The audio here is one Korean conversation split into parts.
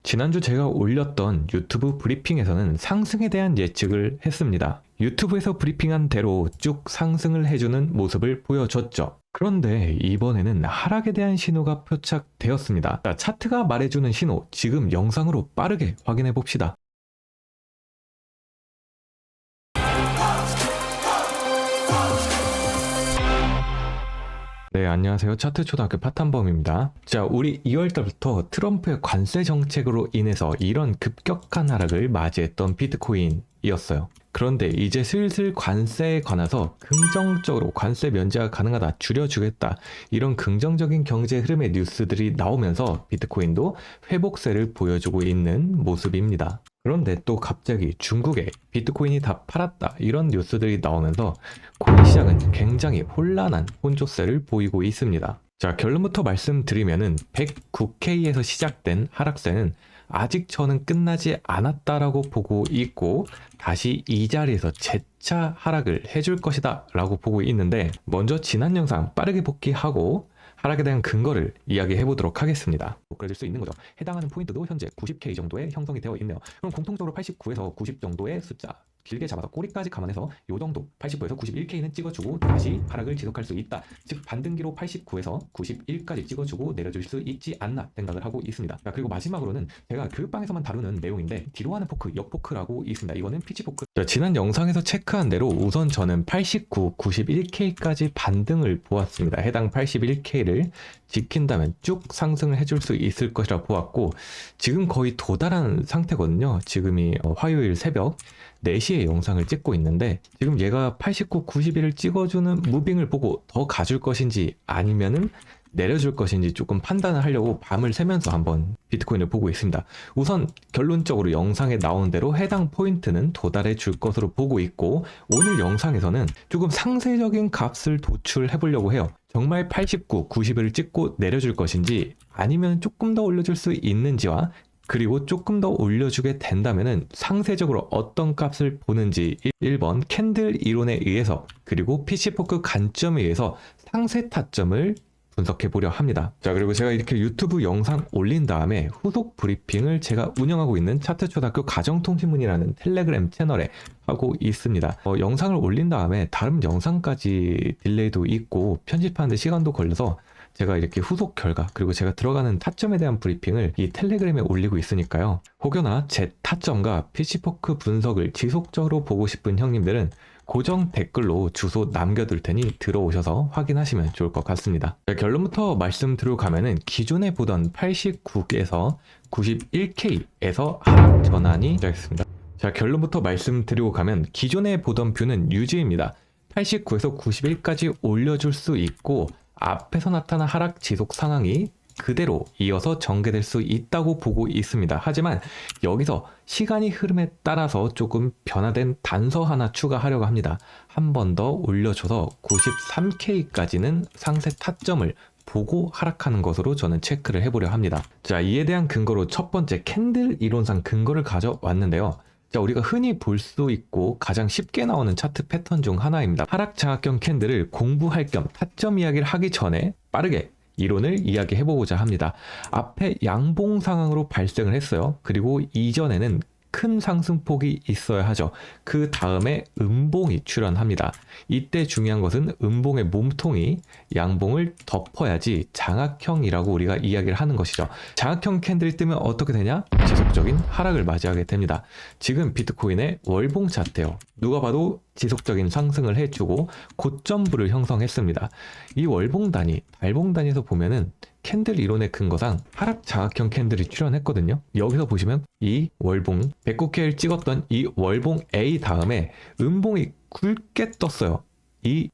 지난주 제가 올렸던 유튜브 브리핑에서는 상승에 대한 예측을 했습니다. 유튜브에서 브리핑한 대로 쭉 상승을 해주는 모습을 보여줬죠. 그런데 이번에는 하락에 대한 신호가 표착되었습니다. 자, 차트가 말해주는 신호, 지금 영상으로 빠르게 확인해 봅시다. 네, 안녕하세요. 차트초등학교 파탄범입니다. 자, 우리 2월달부터 트럼프의 관세 정책으로 인해서 이런 급격한 하락을 맞이했던 비트코인이었어요. 그런데 이제 슬슬 관세에 관해서 긍정적으로 관세 면제가 가능하다, 줄여주겠다, 이런 긍정적인 경제 흐름의 뉴스들이 나오면서 비트코인도 회복세를 보여주고 있는 모습입니다. 그런데 또 갑자기 중국에 비트코인이 다 팔았다, 이런 뉴스들이 나오면서 코인 시장은 굉장히 혼란한 혼조세를 보이고 있습니다. 자, 결론부터 말씀드리면은 109K에서 시작된 하락세는 아직 저는 끝나지 않았다라고 보고 있고, 다시 이 자리에서 재차 하락을 해줄 것이다 라고 보고 있는데, 먼저 지난 영상 빠르게 복귀하고 하락에 대한 근거를 이야기해 보도록 하겠습니다. 그려질 수 있는 거죠. 해당하는 포인트도 현재 90K 정도에 형성이 되어 있네요. 그럼 공통적으로 89에서 90 정도의 숫자 길게 잡아서 꼬리까지 감안해서 요 정도 89에서 91K는 찍어주고 다시 하락을 지속할 수 있다. 즉 반등기로 89에서 91까지 찍어주고 내려줄 수 있지 않나 생각을 하고 있습니다. 자, 그리고 마지막으로는 제가 교육방에서만 다루는 내용인데, 뒤로 하는 포크, 역포크라고 있습니다. 이거는 피치 포크. 자, 지난 영상에서 체크한 대로 우선 저는 89, 91K까지 반등을 보았습니다. 해당 81K를 지킨다면 쭉 상승을 해줄 수 있을 것이라 보았고, 지금 거의 도달한 상태거든요. 지금이 화요일 새벽 4시에 영상을 찍고 있는데, 지금 얘가 89, 91을 찍어주는 무빙을 보고 더 가줄 것인지 아니면은 내려줄 것인지 조금 판단을 하려고 밤을 새면서 한번 비트코인을 보고 있습니다. 우선 결론적으로 영상에 나온 대로 해당 포인트는 도달해 줄 것으로 보고 있고, 오늘 영상에서는 조금 상세적인 값을 도출해 보려고 해요. 정말 89, 90을 찍고 내려줄 것인지 아니면 조금 더 올려줄 수 있는지와, 그리고 조금 더 올려주게 된다면은 상세적으로 어떤 값을 보는지 1번 캔들 이론에 의해서, 그리고 피치포크 관점에 의해서 상세 타점을 분석해 보려 합니다. 자, 그리고 제가 이렇게 유튜브 영상 올린 다음에 후속 브리핑을 제가 운영하고 있는 차트초등학교 가정통신문이라는 텔레그램 채널에 하고 있습니다. 영상을 올린 다음에 다른 영상까지 딜레이도 있고 편집하는데 시간도 걸려서 제가 이렇게 후속 결과, 그리고 제가 들어가는 타점에 대한 브리핑을 이 텔레그램에 올리고 있으니까요. 혹여나 제 타점과 피치포크 분석을 지속적으로 보고 싶은 형님들은 고정 댓글로 주소 남겨둘 테니 들어오셔서 확인하시면 좋을 것 같습니다. 자, 결론부터 말씀드리고 가면은 기존에 보던 89에서 91K에서 하락 전환이 시작했습니다. 자, 결론부터 말씀드리고 가면 기존에 보던 뷰는 유지입니다. 89에서 91까지 올려줄 수 있고, 앞에서 나타난 하락 지속 상황이 그대로 이어서 전개될 수 있다고 보고 있습니다. 하지만 여기서 시간이 흐름에 따라서 조금 변화된 단서 하나 추가하려고 합니다. 한 번 더 올려줘서 93K까지는 상세 타점을 보고 하락하는 것으로 저는 체크를 해보려 합니다. 자, 이에 대한 근거로 첫 번째 캔들 이론상 근거를 가져왔는데요. 자, 우리가 흔히 볼 수 있고 가장 쉽게 나오는 차트 패턴 중 하나입니다. 하락 장악형 캔들을 공부할 겸 타점 이야기를 하기 전에 빠르게 이론을 이야기해보고자 합니다. 앞에 양봉 상황으로 발생을 했어요. 그리고 이전에는 큰 상승폭이 있어야 하죠. 그 다음에 음봉이 출현합니다. 이때 중요한 것은 음봉의 몸통이 양봉을 덮어야지 장악형이라고 우리가 이야기를 하는 것이죠. 장악형 캔들이 뜨면 어떻게 되냐? 지속적인 하락을 맞이하게 됩니다. 지금 비트코인의 월봉 차트예요. 누가 봐도 지속적인 상승을 해주고 고점부를 형성했습니다. 이 월봉 단위, 달봉 단위에서 보면은 캔들 이론의 근거상 하락 장악형 캔들이 출현했거든요. 여기서 보시면 이 월봉 109K를 찍었던 이 월봉 A 다음에 음봉이 굵게 떴어요. 이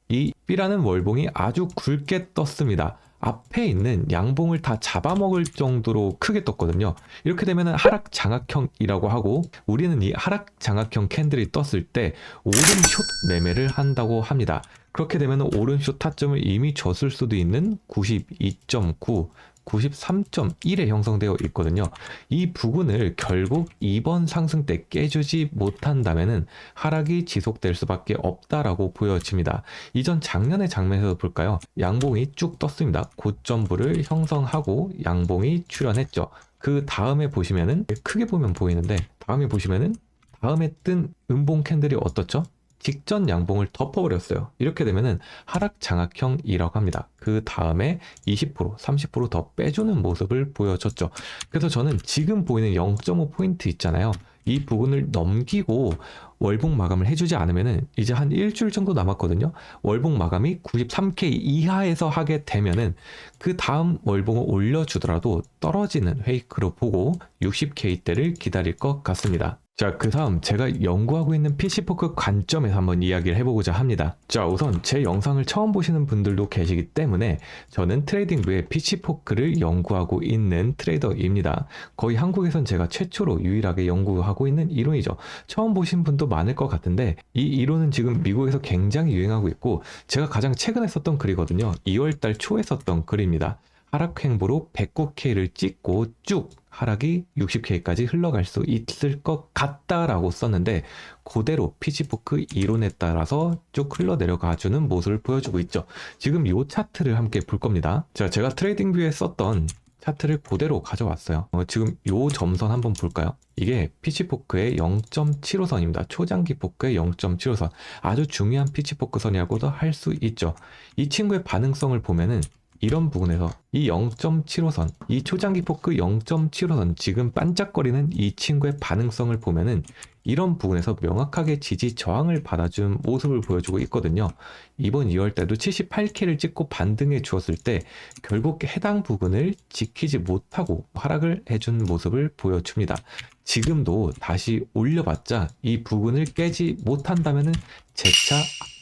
B라는 월봉이 아주 굵게 떴습니다. 앞에 있는 양봉을 다 잡아먹을 정도로 크게 떴거든요. 이렇게 되면 하락 장악형이라고 하고, 우리는 이 하락 장악형 캔들이 떴을 때 오른숏 매매를 한다고 합니다. 그렇게 되면 오른숏 타점을 이미 줬을 수도 있는 92.9, 93.1에 형성되어 있거든요. 이 부분을 결국 이번 상승 때 깨주지 못한다면은 하락이 지속될 수밖에 없다라고 보여집니다. 이전 작년의 장면에서 볼까요? 양봉이 쭉 떴습니다. 고점부를 형성하고 양봉이 출현했죠. 그 다음에 보시면은 크게 보면 보이는데 다음에 보시면은 다음에 뜬 음봉 캔들이 어떻죠? 직전 양봉을 덮어버렸어요. 이렇게 되면은 하락 장악형이라고 합니다. 그 다음에 20%, 30%더 빼주는 모습을 보여줬죠. 그래서 저는 지금 보이는 0.5포인트 있잖아요. 이 부분을 넘기고 월봉 마감을 해주지 않으면은 이제 한 일주일 정도 남았거든요. 월봉 마감이 93K 이하에서 하게 되면은 그 다음 월봉을 올려주더라도 떨어지는 페이크로 보고 60K대를 기다릴 것 같습니다. 자, 그 다음 제가 연구하고 있는 PC포크 관점에서 한번 이야기를 해보고자 합니다. 자, 우선 제 영상을 처음 보시는 분들도 계시기 때문에 저는 트레이딩부의 PC포크를 연구하고 있는 트레이더입니다. 거의 한국에선 제가 최초로 유일하게 연구하고 있는 이론이죠. 처음 보신 분도 많을 것 같은데 이 이론은 지금 미국에서 굉장히 유행하고 있고 제가 가장 최근에 썼던 글이거든요. 2월달 초에 썼던 글입니다. 하락 행보로 109K를 찍고 쭉 하락이 60K까지 흘러갈 수 있을 것 같다라고 썼는데 그대로 피치포크 이론에 따라서 쭉 흘러내려가주는 모습을 보여주고 있죠. 지금 이 차트를 함께 볼 겁니다. 자, 제가 트레이딩뷰에 썼던 차트를 그대로 가져왔어요. 지금 이 점선 한번 볼까요? 이게 피치포크의 0.75선입니다. 초장기 포크의 0.75선. 아주 중요한 피치포크 선이라고도 할 수 있죠. 이 친구의 반응성을 보면은 이런 부분에서 이 0.75선, 이 초장기 포크 0.75선 지금 반짝거리는 이 친구의 반응성을 보면은 이런 부분에서 명확하게 지지 저항을 받아준 모습을 보여주고 있거든요. 이번 2월 때도 78K를 찍고 반등해 주었을 때 결국 해당 부분을 지키지 못하고 하락을 해준 모습을 보여줍니다. 지금도 다시 올려봤자 이 부분을 깨지 못한다면은 재차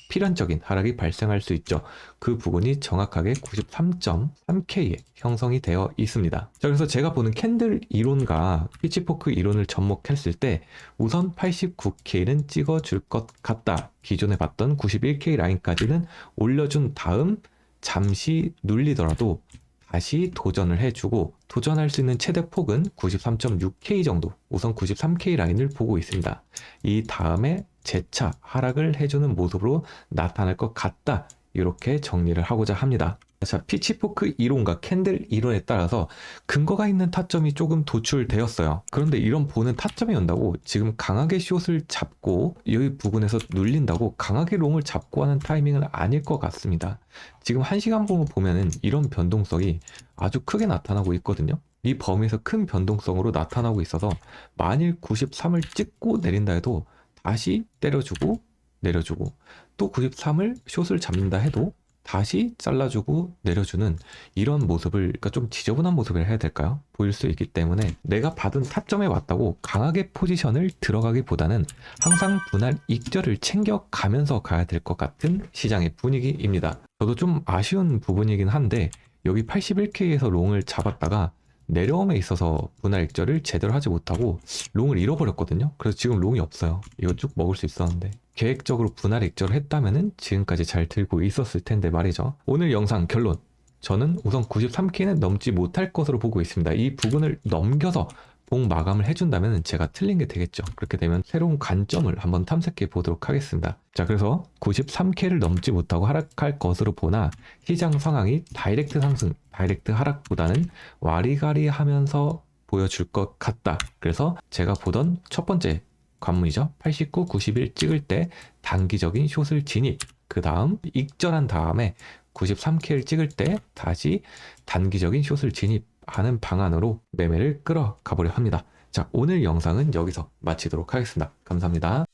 필연적인 하락이 발생할 수 있죠. 그 부분이 정확하게 93.3K에 형성이 되어 있습니다. 자, 그래서 제가 보는 캔들 이론과 피치포크 이론을 접목했을 때 우선 89K는 찍어줄 것 같다. 기존에 봤던 91K 라인까지는 올려준 다음 잠시 눌리더라도 다시 도전을 해주고 도전할 수 있는 최대 폭은 93.6K 정도, 우선 93K 라인을 보고 있습니다. 이 다음에 재차 하락을 해주는 모습으로 나타날 것 같다. 이렇게 정리를 하고자 합니다. 자, 피치포크 이론과 캔들 이론에 따라서 근거가 있는 타점이 조금 도출되었어요. 그런데 이런 보는 타점이 온다고 지금 강하게 숏을 잡고 여기 부분에서 눌린다고 강하게 롱을 잡고 하는 타이밍은 아닐 것 같습니다. 지금 1시간 봉을 보면은 이런 변동성이 아주 크게 나타나고 있거든요. 이 범위에서 큰 변동성으로 나타나고 있어서 만일 93을 찍고 내린다 해도 다시 때려주고 내려주고 또 93을 숏을 잡는다 해도 다시 잘라주고 내려주는 이런 모습을, 그러니까 좀 지저분한 모습을 해야 될까요? 보일 수 있기 때문에 내가 받은 타점에 왔다고 강하게 포지션을 들어가기보다는 항상 분할 익절을 챙겨가면서 가야 될 것 같은 시장의 분위기입니다. 저도 좀 아쉬운 부분이긴 한데 여기 81K에서 롱을 잡았다가 내려옴에 있어서 분할 익절을 제대로 하지 못하고 롱을 잃어버렸거든요. 그래서 지금 롱이 없어요. 이거 쭉 먹을 수 있었는데 계획적으로 분할 익절을 했다면은 지금까지 잘 들고 있었을 텐데 말이죠. 오늘 영상 결론, 저는 우선 93K는 넘지 못할 것으로 보고 있습니다. 이 부분을 넘겨서 봉 마감을 해준다면 제가 틀린 게 되겠죠. 그렇게 되면 새로운 관점을 한번 탐색해 보도록 하겠습니다. 자, 그래서 93K를 넘지 못하고 하락할 것으로 보나 시장 상황이 다이렉트 상승, 다이렉트 하락보다는 와리가리 하면서 보여줄 것 같다. 그래서 제가 보던 첫 번째 관문이죠. 89, 91 찍을 때 단기적인 숏을 진입, 그 다음 익절한 다음에 93K를 찍을 때 다시 단기적인 숏을 진입하는 방안으로 매매를 끌어가 보려 합니다. 자, 오늘 영상은 여기서 마치도록 하겠습니다. 감사합니다.